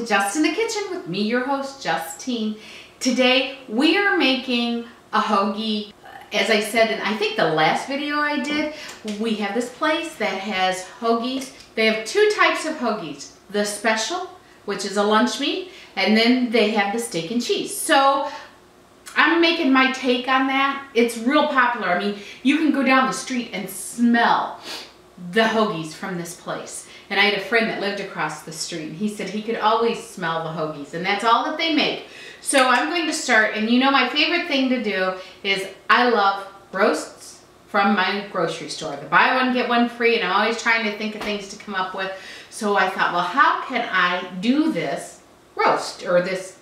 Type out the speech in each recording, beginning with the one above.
Just in the Kitchen with me, your host, Justine. Today we are making a hoagie. As I said in I think the last video I did, we have this place that has hoagies. They have two types of hoagies. The special, which is a lunch meat, and then they have the steak and cheese. So I'm making my take on that. It's real popular. I mean, you can go down the street and smell the hoagies from this place. And I had a friend that lived across the street, and he said he could always smell the hoagies, and that's all that they make. So I'm going to start, and you know my favorite thing to do is I love roasts from my grocery store. The buy one, get one free, and I'm always trying to think of things to come up with. So I thought, well, how can I do this roast, or this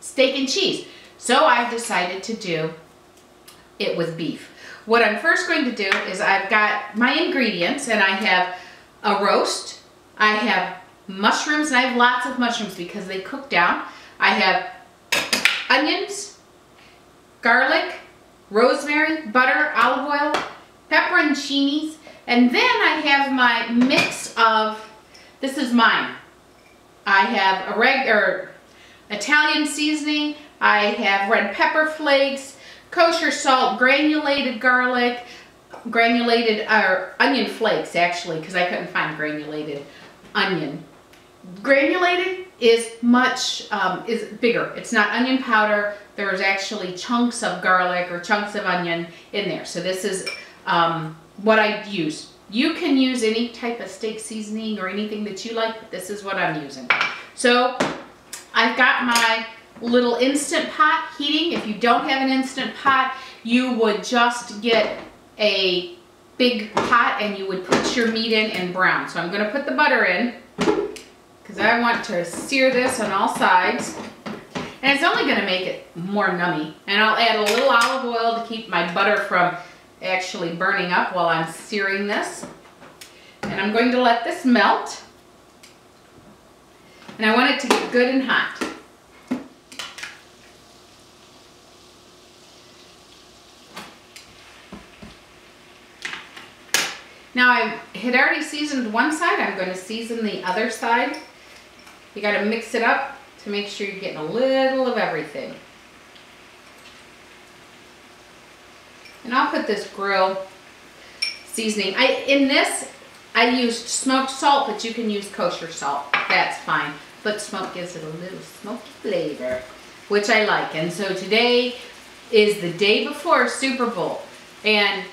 steak and cheese? So I've decided to do it with beef. What I'm first going to do is I've got my ingredients, and I have a roast, I have mushrooms, and I have lots of mushrooms because they cook down. I have onions, garlic, rosemary, butter, olive oil, pepperoncinis, and then I have my mix of, this is mine. I have a regular Italian seasoning, I have red pepper flakes, kosher salt, granulated garlic, granulated onion flakes actually, because I couldn't find granulated onion. Granulated is much is bigger. It's not onion powder. There's actually chunks of garlic or chunks of onion in there. So this is what I use. You can use any type of steak seasoning or anything that you like, but this is what I'm using. So I've got my little Instant Pot heating. If you don't have an Instant Pot, you would just get a big pot and you would put your meat in and brown. So I'm going to put the butter in because I want to sear this on all sides. And it's only going to make it more nummy. And I'll add a little olive oil to keep my butter from actually burning up while I'm searing this. And I'm going to let this melt. And I want it to get good and hot. Now I had already seasoned one side, I'm going to season the other side. You got to mix it up to make sure you're getting a little of everything. And I'll put this grill seasoning. In this, I used smoked salt, but you can use kosher salt. That's fine. But smoke gives it a little smoky flavor, which I like. And so today is the day before Super Bowl. And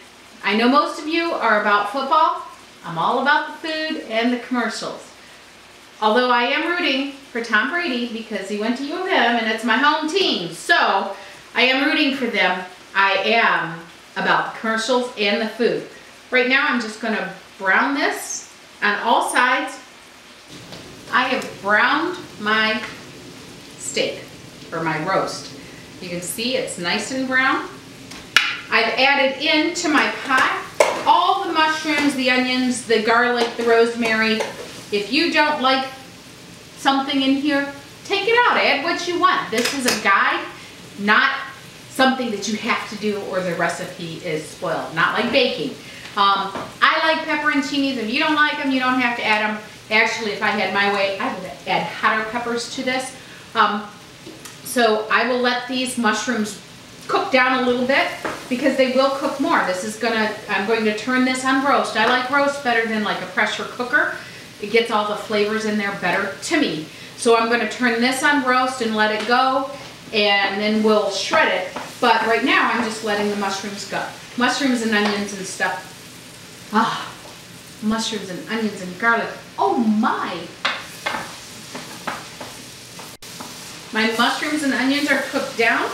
I know most of you are about football. I'm all about the food and the commercials. Although I am rooting for Tom Brady because he went to U of M and it's my home team. So I am rooting for them. I am about the commercials and the food. Right now I'm just going to brown this on all sides. I have browned my steak, or my roast. You can see it's nice and brown. I've added into my pot all the mushrooms, the onions, the garlic, the rosemary. If you don't like something in here, take it out. Add what you want. This is a guide, not something that you have to do or the recipe is spoiled. Not like baking. I like pepperoncinis. If you don't like them, you don't have to add them. Actually, if I had my way, I would add hotter peppers to this. So I will let these mushrooms cook down a little bit because they will cook more. I'm going to turn this on roast. I like roast better than like a pressure cooker. It gets all the flavors in there better to me. So I'm going to turn this on roast and let it go, and then we'll shred it. But right now I'm just letting the mushrooms go. Mushrooms and onions and stuff. Ah, mushrooms and onions and garlic. Oh my! My mushrooms and onions are cooked down.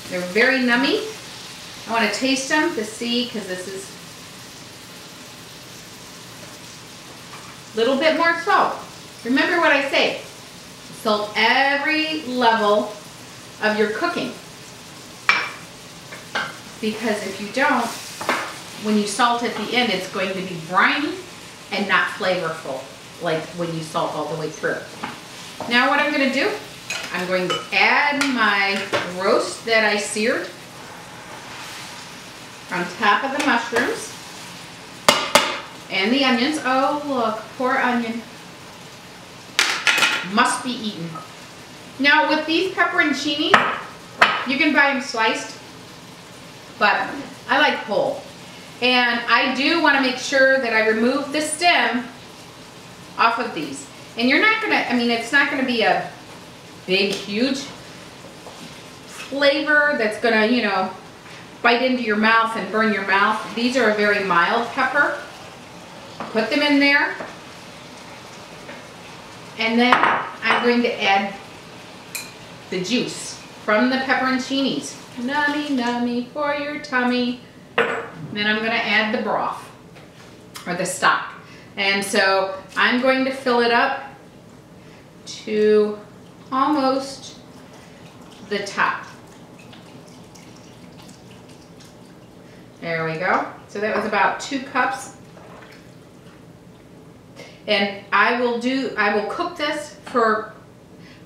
They're very nummy. I want to taste them to see, because this is a little bit more salt. Remember what I say. Salt every level of your cooking. Because if you don't, when you salt at the end, it's going to be briny and not flavorful. like when you salt all the way through. Now what I'm gonna do, I'm going to add my roast that I seared on top of the mushrooms and the onions. Oh look, poor onion. Must be eaten. Now with these pepperoncinis, you can buy them sliced, but I like whole. And I do want to make sure that I remove the stem off of these. And you're not gonna, I mean, it's not gonna be a big, huge flavor that's gonna, you know, bite into your mouth and burn your mouth. These are a very mild pepper. Put them in there. And then I'm going to add the juice from the pepperoncinis. Nummy, nummy for your tummy. Then I'm going to add the broth, or the stock. And so I'm going to fill it up to almost the top. There we go. So that was about 2 cups. And I will cook this for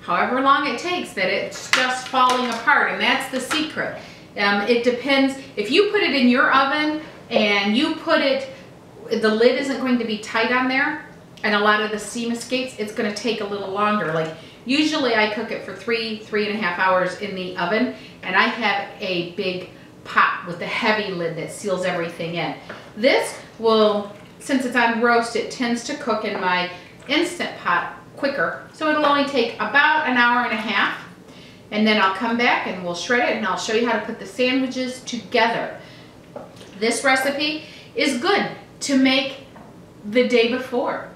however long it takes that it's just falling apart, and that's the secret. It depends, if you put it in your oven and you put it, the lid isn't going to be tight on there and a lot of the steam escapes, it's going to take a little longer. Like usually I cook it for 3.5 hours in the oven, and I have a big pot with a heavy lid that seals everything in. This will, since it's on roast, it tends to cook in my Instant Pot quicker, so it'll only take about 1.5 hours. And then I'll come back and we'll shred it, and I'll show you how to put the sandwiches together. This recipe is good to make the day before.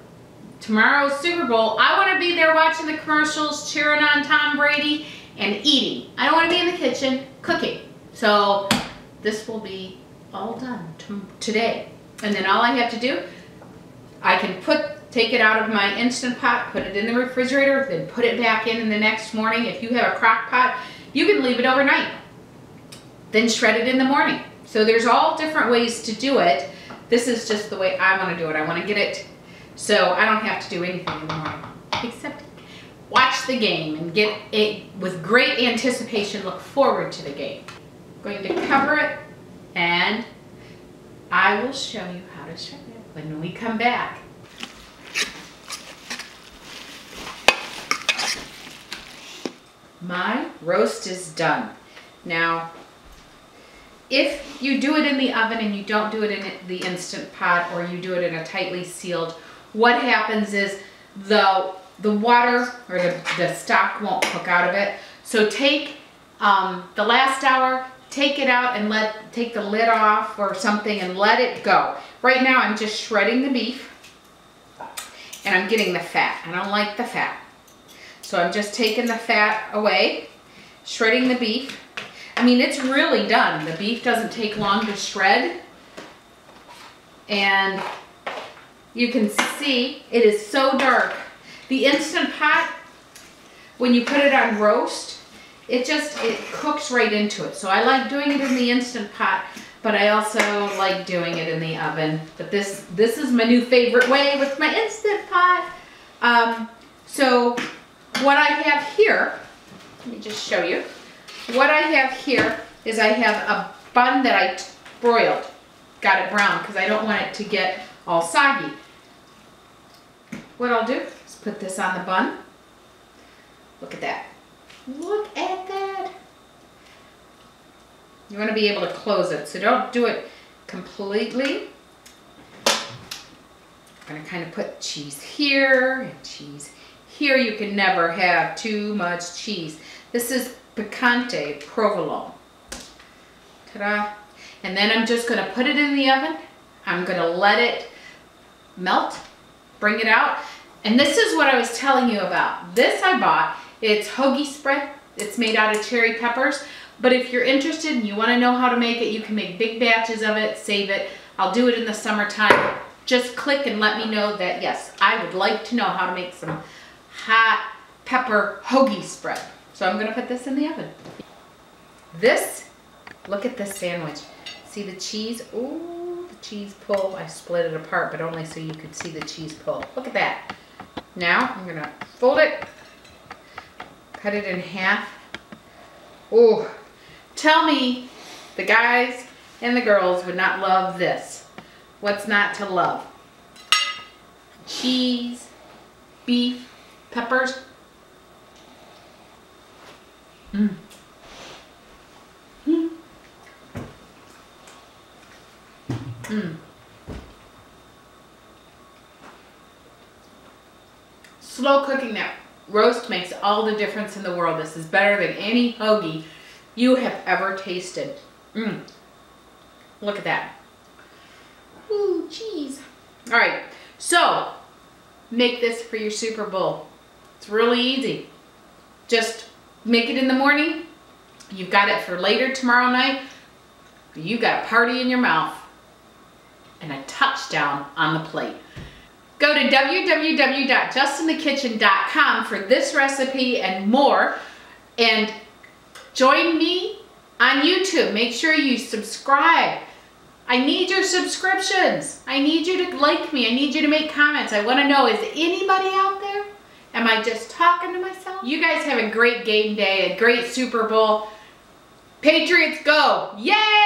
Tomorrow's Super Bowl, I want to be there watching the commercials, cheering on Tom Brady, and eating. I don't want to be in the kitchen cooking. So this will be all done today. And then all I have to do, I can take it out of my Instant Pot, put it in the refrigerator, then put it back in the next morning. If you have a crock pot, you can leave it overnight, then shred it in the morning. So there's all different ways to do it. This is just the way I want to do it. I want to get it so I don't have to do anything in the morning except watch the game and get it with great anticipation, look forward to the game. I'm going to cover it, and I will show you how to shred it when we come back. My roast is done. Now, if you do it in the oven and you don't do it in the Instant Pot, or you do it in a tightly sealed, what happens is the water or the stock won't cook out of it. So take the last hour, take it out and take the lid off or something and let it go. Right now I'm just shredding the beef and I'm getting the fat. I don't like the fat. So I'm just taking the fat away, shredding the beef. I mean, it's really done. The beef doesn't take long to shred. And you can see it is so dark. The Instant Pot, when you put it on roast, it cooks right into it. So I like doing it in the Instant Pot, but I also like doing it in the oven. But this is my new favorite way with my Instant Pot. So what I have here, let me just show you. What I have here is I have a bun that I broiled. Got it brown because I don't want it to get all soggy. What I'll do is put this on the bun. Look at that. Look at that. You want to be able to close it, so don't do it completely. I'm going to kind of put cheese here and cheese here. You can never have too much cheese. This is picante provolone. Ta-da. And then I'm just going to put it in the oven. I'm going to let it melt, bring it out. And this is what I was telling you about. This I bought. It's hoagie spread. It's made out of cherry peppers. But if you're interested and you want to know how to make it, you can make big batches of it, save it. I'll do it in the summertime. Just click and let me know that, yes, I would like to know how to make some hot pepper hoagie spread. So I'm going to put this in the oven. This, look at this sandwich. See the cheese? Ooh, the cheese pull. I split it apart, but only so you could see the cheese pull. Look at that. Now I'm gonna fold it, cut it in half. Oh, tell me the guys and the girls would not love this. What's not to love? Cheese, beef, peppers. Mm. Mm. Mm. Slow cooking that roast makes all the difference in the world. This is better than any hoagie you have ever tasted. Mm. Look at that. Ooh, cheese. All right, so make this for your Super Bowl. It's really easy. Just make it in the morning. You've got it for later tomorrow night. You got a party in your mouth and a touchdown on the plate. Go to www.justinthekitchen.com for this recipe and more, and join me on YouTube. Make sure you subscribe. I need your subscriptions. I need you to like me. I need you to make comments. I want to know, is anybody out there? Am I just talking to myself? You guys have a great game day, a great Super Bowl. Patriots go. Yay!